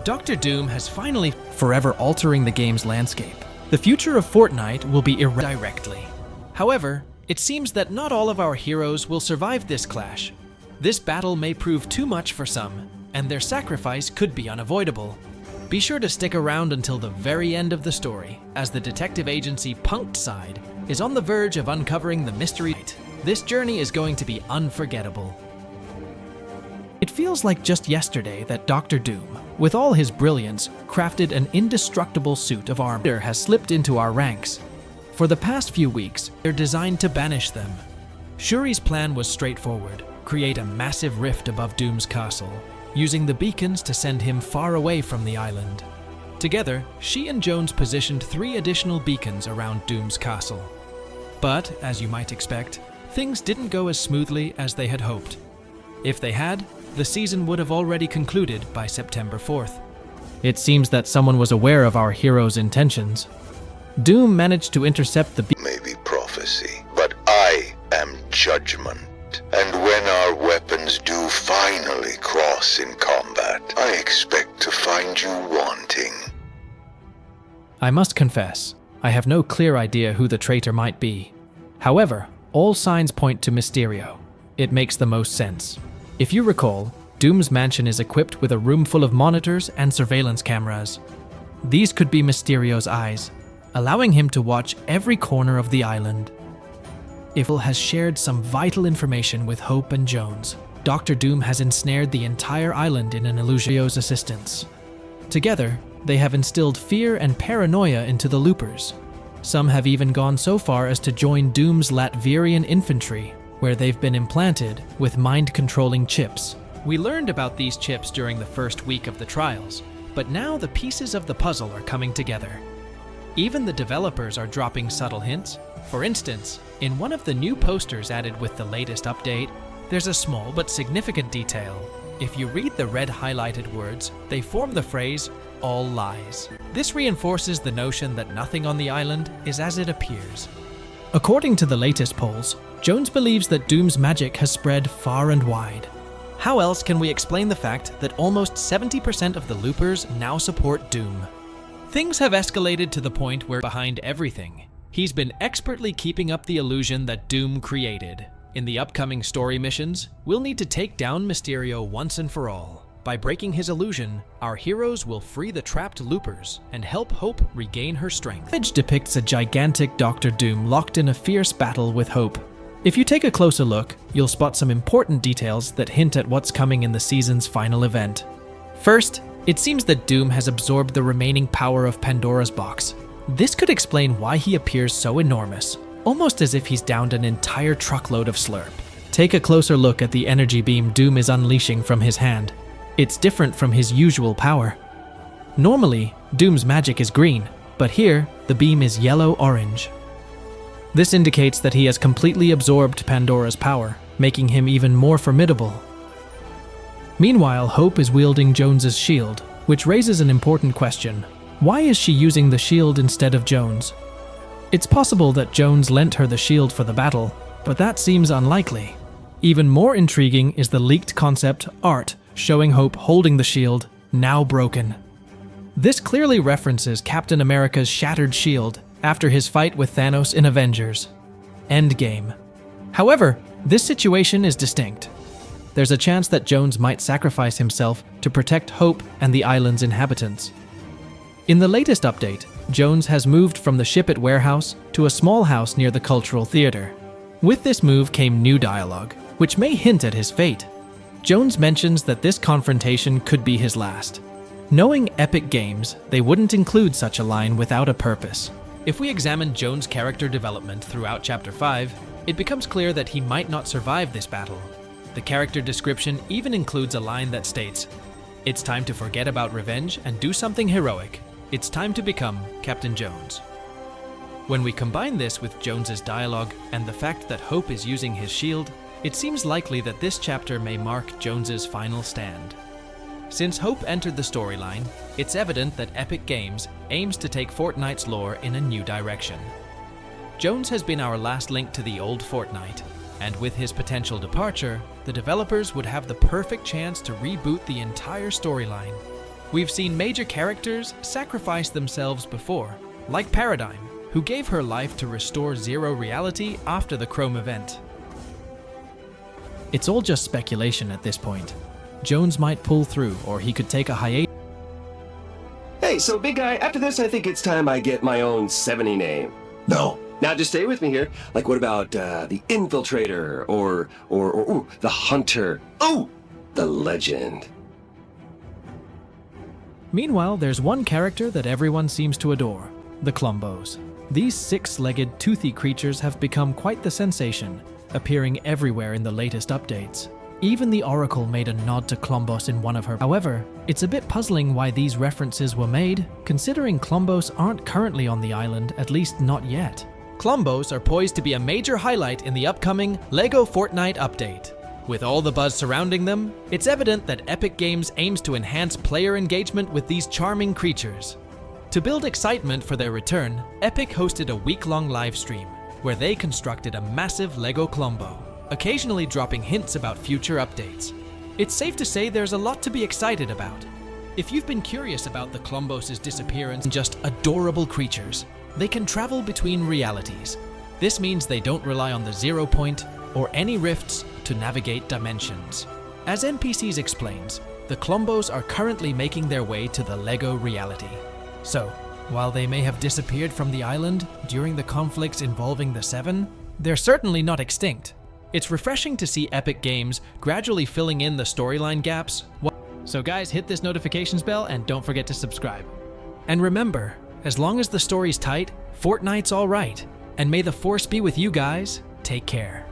Dr. Doom has finally forever altering the game's landscape. The future of Fortnite will be directly. However, it seems that not all of our heroes will survive this clash. This battle may prove too much for some, and their sacrifice could be unavoidable. Be sure to stick around until the very end of the story, as the detective agency Punked Side is on the verge of uncovering the mystery. This journey is going to be unforgettable. It feels like just yesterday that Dr. Doom, with all his brilliance, crafted an indestructible suit of armor has slipped into our ranks. For the past few weeks, they're designed to banish them. Shuri's plan was straightforward: create a massive rift above Doom's castle, using the beacons to send him far away from the island. Together, she and Jonse positioned 3 additional beacons around Doom's castle. But, as you might expect, things didn't go as smoothly as they had hoped. If they had, the season would have already concluded by September 4th. It seems that someone was aware of our hero's intentions. Doom managed to intercept the Maybe prophecy, but I am judgment. And when our weapons do finally cross in combat, I expect to find you wanting. I must confess, I have no clear idea who the traitor might be. However, all signs point to Mysterio. It makes the most sense. If you recall, Doom's mansion is equipped with a room full of monitors and surveillance cameras. These could be Mysterio's eyes, allowing him to watch every corner of the island. If he has shared some vital information with Hope and Jonse, Dr. Doom has ensnared the entire island in an illusion's assistance. Together, they have instilled fear and paranoia into the loopers. Some have even gone so far as to join Doom's Latverian infantry, where they've been implanted with mind-controlling chips. We learned about these chips during the first week of the trials, but now the pieces of the puzzle are coming together. Even the developers are dropping subtle hints. For instance, in one of the new posters added with the latest update, there's a small but significant detail. If you read the red highlighted words, they form the phrase, "all lies." This reinforces the notion that nothing on the island is as it appears. According to the latest polls, Jonse believes that Doom's magic has spread far and wide. How else can we explain the fact that almost 70% of the loopers now support Doom? Things have escalated to the point where behind everything, he's been expertly keeping up the illusion that Doom created. In the upcoming story missions, we'll need to take down Mysterio once and for all. By breaking his illusion, our heroes will free the trapped loopers and help Hope regain her strength. The image depicts a gigantic Dr. Doom locked in a fierce battle with Hope. If you take a closer look, you'll spot some important details that hint at what's coming in the season's final event. First, it seems that Doom has absorbed the remaining power of Pandora's box. This could explain why he appears so enormous, almost as if he's downed an entire truckload of slurp. Take a closer look at the energy beam Doom is unleashing from his hand. It's different from his usual power. Normally, Doom's magic is green, but here, the beam is yellow-orange. This indicates that he has completely absorbed Pandora's power, making him even more formidable. Meanwhile, Hope is wielding Jonse's shield, which raises an important question. Why is she using the shield instead of Jonse? It's possible that Jonse lent her the shield for the battle, but that seems unlikely. Even more intriguing is the leaked concept art showing Hope holding the shield, now broken. This clearly references Captain America's shattered shield after his fight with Thanos in Avengers Endgame. However, this situation is distinct. There's a chance that Jonse might sacrifice himself to protect Hope and the island's inhabitants. In the latest update, Jonse has moved from the ship at warehouse to a small house near the cultural theater. With this move came new dialogue, which may hint at his fate. Jonse mentions that this confrontation could be his last. Knowing Epic Games, they wouldn't include such a line without a purpose. If we examine Jonse's character development throughout Chapter 5, it becomes clear that he might not survive this battle. The character description even includes a line that states, "It's time to forget about revenge and do something heroic. It's time to become Captain Jonse." When we combine this with Jonse's dialogue and the fact that Hope is using his shield, it seems likely that this chapter may mark Jonse's final stand. Since Hope entered the storyline, it's evident that Epic Games aims to take Fortnite's lore in a new direction. Jonse has been our last link to the old Fortnite, and with his potential departure, the developers would have the perfect chance to reboot the entire storyline. We've seen major characters sacrifice themselves before, like Paradigm, who gave her life to restore Zero reality after the Chrome event. It's all just speculation at this point. Jonse might pull through, or he could take a hiatus. Hey, so big guy, after this I think it's time I get my own 70 name. No. Now just stay with me here. Like what about the Infiltrator, or ooh, the Hunter, ooh, the Legend. Meanwhile, there's one character that everyone seems to adore, the Klombos. These six-legged, toothy creatures have become quite the sensation, appearing everywhere in the latest updates. Even the Oracle made a nod to Klombos in one of her. However, it's a bit puzzling why these references were made, considering Klombos aren't currently on the island, at least not yet. Klombos are poised to be a major highlight in the upcoming LEGO Fortnite update. With all the buzz surrounding them, it's evident that Epic Games aims to enhance player engagement with these charming creatures. To build excitement for their return, Epic hosted a week-long live stream, where they constructed a massive LEGO Klombo, occasionally dropping hints about future updates. It's safe to say there's a lot to be excited about. If you've been curious about the Klombos' disappearance and just adorable creatures, they can travel between realities. This means they don't rely on the 0 point or any rifts to navigate dimensions. As NPCs explains, the Klombos are currently making their way to the LEGO reality. So, while they may have disappeared from the island during the conflicts involving the Seven, they're certainly not extinct. It's refreshing to see Epic Games gradually filling in the storyline gaps. So guys, hit this notifications bell and don't forget to subscribe. And remember, as long as the story's tight, Fortnite's alright. And may the Force be with you guys. Take care.